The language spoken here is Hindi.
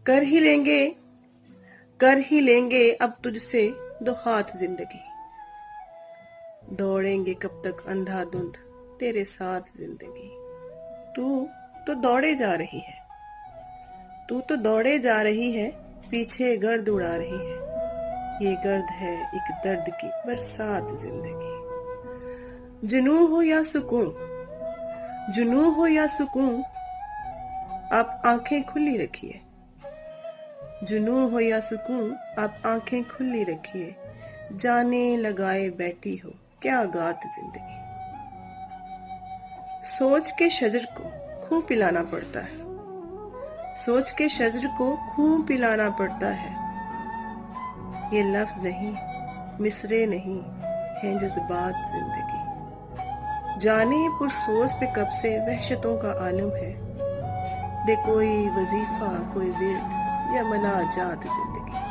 कर ही लेंगे कर ही लेंगे अब तुझसे दो हाथ जिंदगी। दौड़ेंगे कब तक अंधाधुंध तेरे साथ जिंदगी। तू तो दौड़े जा रही है, तू तो दौड़े जा रही है, पीछे गर्द उड़ा रही है। ये गर्द है एक दर्द की बरसात जिंदगी। जुनून हो या सुकून, जुनून हो या सुकून, आप आंखें खुली रखिए। जुनून हो या सुकून, आप आंखें खुली रखिए। जाने लगाए बैठी हो क्या गात जिंदगी। सोच के शजर को खून पिलाना पड़ता है, सोच के शजर को खून पिलाना पड़ता है। ये लफ्ज नहीं, मिसरे नहीं, हैं जज्बात जिंदगी। जाने पुरसोच पे कब से वहशतों का आलम है। दे कोई वजीफा कोई विर्द या मनाजात जिंदगी।